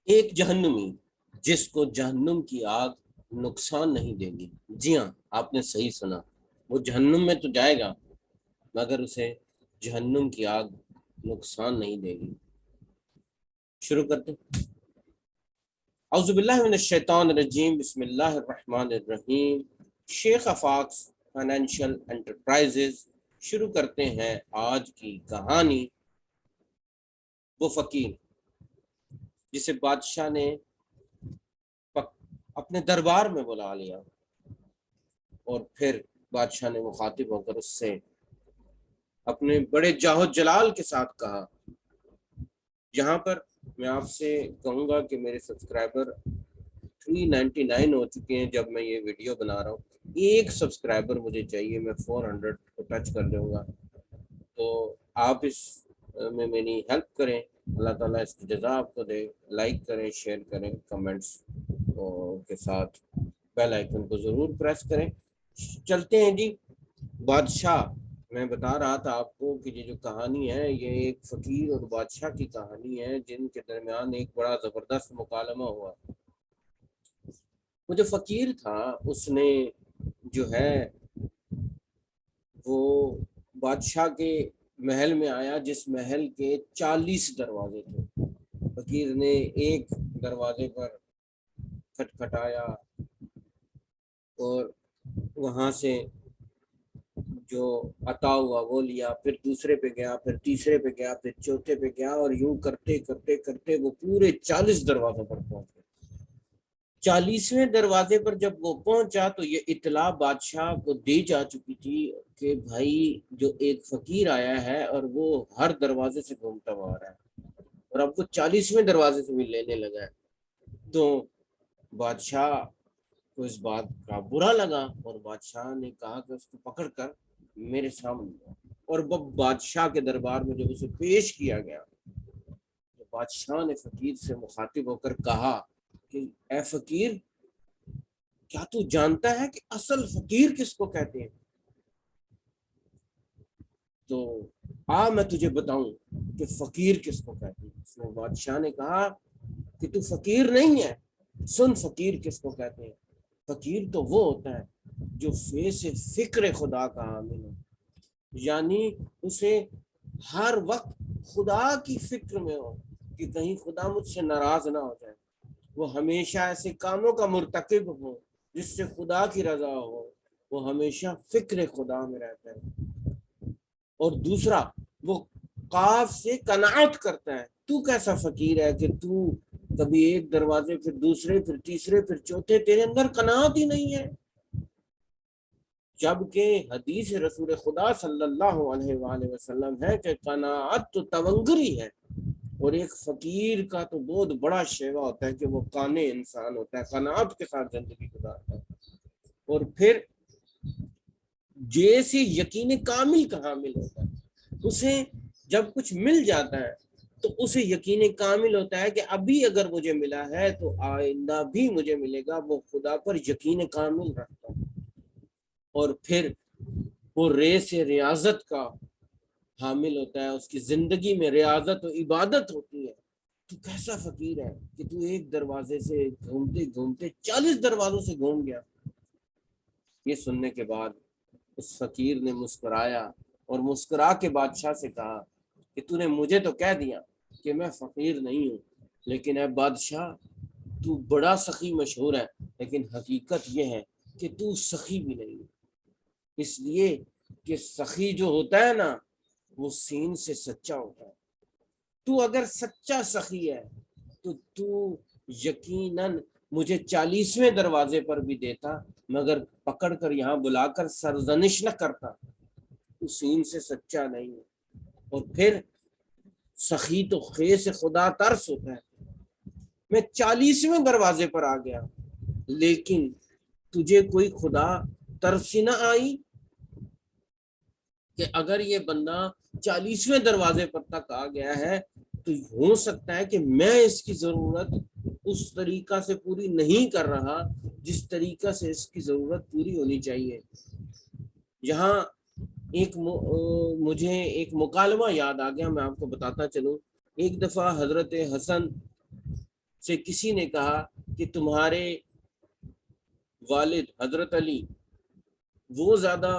ایک جہنمی جس کو جہنم کی آگ نقصان نہیں دے گی. جی ہاں، آپ نے صحیح سنا. وہ جہنم میں تو جائے گا مگر اسے جہنم کی آگ نقصان نہیں دے گی. شروع کرتے. اعوذ باللہ من الشیطان الرجیم، بسم اللہ الرحمن الرحیم. شیخ افاق فائنینشیل انٹرپرائزز شروع کرتے ہیں آج کی کہانی. وہ فقیر جسے بادشاہ نے اپنے دربار میں بلا لیا اور پھر بادشاہ نے مخاطب ہو کر اس سے اپنے بڑے جاہ و جلال کے ساتھ کہا. یہاں پر میں آپ سے کہوں گا کہ میرے سبسکرائبر 399 ہو چکے ہیں جب میں یہ ویڈیو بنا رہا ہوں. ایک سبسکرائبر مجھے چاہیے، میں 400 کو ٹچ کر دوں گا. تو آپ اس میں میری ہیلپ کریں. اللہ تعالیٰ اس کی جزا آپ کو دے. لائک کریں، شیئر کریں، کمنٹس کے ساتھ بیل آئیکن کو ضرور پریس کریں. چلتے ہیں جی. بادشاہ، میں بتا رہا تھا آپ کو کہ یہ جو کہانی ہے یہ ایک فقیر اور بادشاہ کی کہانی ہے جن کے درمیان ایک بڑا زبردست مکالمہ ہوا. وہ جو فقیر تھا اس نے جو ہے وہ بادشاہ کے محل میں آیا جس محل کے 40 دروازے تھے. فقیر نے ایک دروازے پر کھٹکھٹایا اور وہاں سے جو عطا ہوا وہ لیا، پھر دوسرے پہ گیا، پھر تیسرے پہ گیا، پھر چوتھے پہ گیا، اور یوں کرتے کرتے کرتے وہ پورے 40 دروازوں پر پہنچ گئے. 40ویں دروازے پر جب وہ پہنچا تو یہ اطلاع بادشاہ کو دی جا چکی تھی کہ بھائی جو ایک فقیر آیا ہے اور وہ ہر دروازے سے گھومتا ہوا آ رہا ہے اور اب وہ 40ویں دروازے سے بھی لینے لگا ہے. تو بادشاہ کو اس بات کا برا لگا اور بادشاہ نے کہا کہ اس کو پکڑ کر میرے سامنے. اور بادشاہ کے دربار میں جب اسے پیش کیا گیا تو بادشاہ نے فقیر سے مخاطب ہو کر کہا کہ اے فقیر، کیا تو جانتا ہے کہ اصل فقیر کس کو کہتے ہیں؟ تو میں تجھے بتاؤں کہ فقیر کس کو کہتے ہیں. اس میں بادشاہ نے کہا کہ تو فقیر نہیں ہے، سن فقیر کس کو کہتے ہیں. فقیر تو وہ ہوتا ہے جو فیض فکر خدا کا حامل ہو، یعنی اسے ہر وقت خدا کی فکر میں ہو کہ کہیں خدا مجھ سے ناراض نہ ہو جائے. وہ ہمیشہ ایسے کاموں کا مرتکب ہو جس سے خدا کی رضا ہو. وہ ہمیشہ فکر خدا میں رہتا ہے. اور دوسرا، وہ قاف سے قناعت کرتا ہے. تو کیسا فقیر ہے کہ تو کبھی ایک دروازے پھر دوسرے پھر تیسرے پھر چوتھے، تیرے اندر قناعت ہی نہیں ہے. جبکہ حدیث رسول خدا صلی اللہ علیہ وآلہ وسلم ہے کہ قناعت تو تونگری ہے، اور ایک فقیر کا تو بہت بڑا شیوا ہوتا ہے کہ وہ قانع انسان ہوتا ہے، قناعت کے ساتھ زندگی گزارتا ہے. اور پھر جیسے یقین کامل کا حامل ہوتا ہے، اسے جب کچھ مل جاتا ہے تو اسے یقین کامل ہوتا ہے کہ ابھی اگر مجھے ملا ہے تو آئندہ بھی مجھے ملے گا. وہ خدا پر یقین کامل رکھتا ہے. اور پھر وہ ریس ریاضت کا حامل ہوتا ہے، اس کی زندگی میں ریاضت و عبادت ہوتی ہے. تو کیسا فقیر ہے کہ تو ایک دروازے سے گھومتے گھومتے 40 دروازوں سے گھوم گیا. یہ سننے کے بعد اس فقیر نے مسکرایا اور مسکرا کے بادشاہ سے کہا کہ تو نے مجھے تو کہہ دیا کہ میں فقیر نہیں ہوں، لیکن اے بادشاہ تو بڑا سخی مشہور ہے، لیکن حقیقت یہ ہے کہ تو سخی بھی نہیں ہے. اس لیے کہ سخی جو ہوتا ہے نا وہ سین سے سچا ہوتا ہے. تو اگر سچا سخی ہے تو یقیناً مجھے 40ویں دروازے پر بھی دیتا، مگر پکڑ کر یہاں بلا کر سرزنش نہ کرتا. تو سین سے سچا نہیں ہے. اور پھر سخی تو خیس خدا ترس ہوتا ہے. میں 40ویں دروازے پر آ گیا لیکن تجھے کوئی خدا ترسی نہ آئی کہ اگر یہ بندہ 40ویں دروازے پر تک آ گیا ہے تو ہو سکتا ہے کہ میں اس کی ضرورت اس طریقہ سے پوری نہیں کر رہا جس طریقہ سے اس کی ضرورت پوری ہونی چاہیے. یہاں مجھے ایک مکالمہ یاد آ گیا، میں آپ کو بتاتا چلوں. ایک دفعہ حضرت حسن سے کسی نے کہا کہ تمہارے والد حضرت علی وہ زیادہ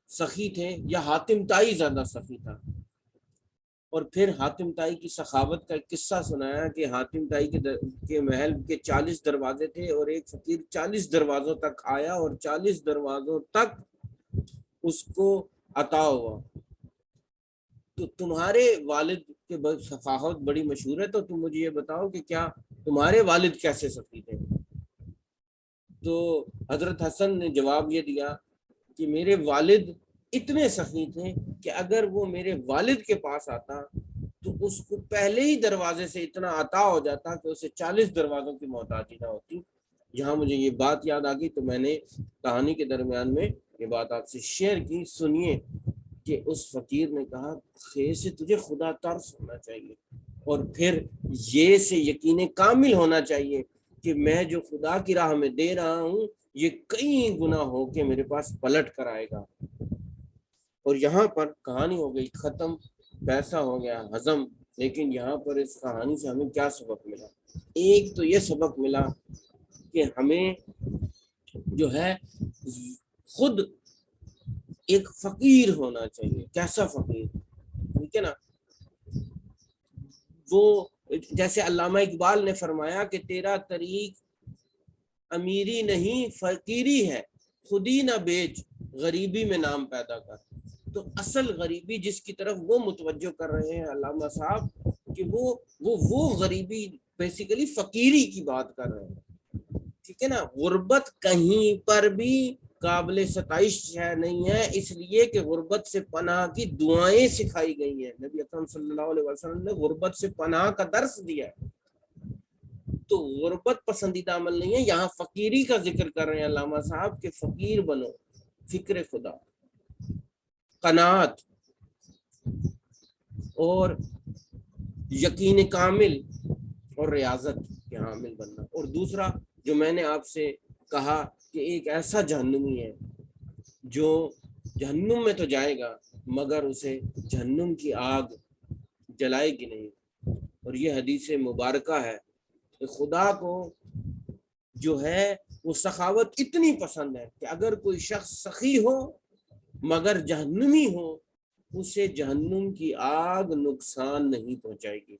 سخی تھے یا حاتم طائی زیادہ سخی تھا، اور پھر حاتم طائی کی سخاوت کا ایک قصہ سنایا کہ حاتم طائی کے محل کے 40 دروازے تھے اور ایک فقیر 40 دروازوں تک آیا اور 40 دروازوں تک اس کو عطا ہوا، تو تمہارے والد کے سخاوت بڑی مشہور ہے، تو تم مجھے یہ بتاؤ کہ کیا تمہارے والد کیسے سخی تھے؟ تو حضرت حسن نے جواب یہ دیا کہ میرے والد اتنے سخی تھے کہ اگر وہ میرے والد کے پاس آتا تو اس کو پہلے ہی دروازے سے اتنا عطا ہو جاتا کہ اسے 40 دروازوں کی محتاجی نہ ہوتی۔ یہاں مجھے یہ بات یاد آ گئی تو میں نے کہانی کے درمیان میں یہ بات آپ سے شیئر کی۔ سنیے کہ اس فقیر نے کہا خیر سے تجھے خدا ترس ہونا چاہیے، اور پھر یہ سے یقین کامل ہونا چاہیے کہ میں جو خدا کی راہ میں دے رہا ہوں یہ کئی گنا ہو کے میرے پاس پلٹ کر آئے گا۔ اور یہاں پر کہانی ہو گئی ختم، پیسہ ہو گیا ہضم، لیکن یہاں پر اس کہانی سے ہمیں کیا سبق ملا؟ ایک تو یہ سبق ملا کہ ہمیں جو ہے خود ایک فقیر ہونا چاہیے۔ کیسا فقیر؟ ٹھیک ہے نا، وہ جیسے علامہ اقبال نے فرمایا کہ تیرا طریق امیری نہیں فقیری ہے، خودی نہ بیچ غریبی میں نام پیدا کر۔ تو اصل غریبی جس کی طرف وہ متوجہ کر رہے ہیں علامہ صاحب کہ وہ غریبی بیسیکلی فقیری کی بات کر رہے ہیں، ٹھیک ہے نا۔ غربت کہیں پر بھی قابل ستائش نہیں ہے، اس لیے کہ غربت سے پناہ کی دعائیں سکھائی گئی ہیں۔ نبی اکرم صلی اللہ علیہ وسلم نے غربت سے پناہ کا درس دیا ہے، تو غربت پسندیدہ عمل نہیں ہے۔ یہاں فقیری کا ذکر کر رہے ہیں علامہ صاحب کہ فقیر بنو، فکر خدا، قناعت اور یقین کامل اور ریاضت کے حامل بننا۔ اور دوسرا جو میں نے آپ سے کہا کہ ایک ایسا جہنمی ہے جو جہنم میں تو جائے گا مگر اسے جہنم کی آگ جلائے گی نہیں، اور یہ حدیث مبارکہ ہے کہ خدا کو جو ہے وہ سخاوت اتنی پسند ہے کہ اگر کوئی شخص سخی ہو مگر جہنمی ہو اسے جہنم کی آگ نقصان نہیں پہنچائے گی۔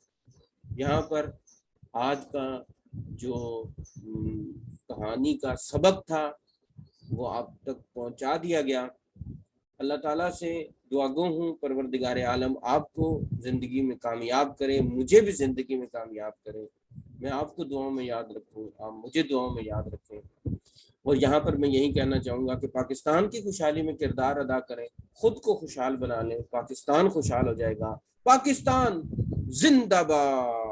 یہاں پر آج کا جو کہانی کا سبق تھا وہ آپ تک پہنچا دیا گیا۔ اللہ تعالیٰ سے دعا گو ہوں پروردگار عالم آپ کو زندگی میں کامیاب کرے، مجھے بھی زندگی میں کامیاب کرے، میں آپ کو دعاؤں میں یاد رکھوں، آپ مجھے دعاؤں میں یاد رکھیں۔ اور یہاں پر میں یہی کہنا چاہوں گا کہ پاکستان کی خوشحالی میں کردار ادا کریں، خود کو خوشحال بنا لیں، پاکستان خوشحال ہو جائے گا۔ پاکستان زندہ باد۔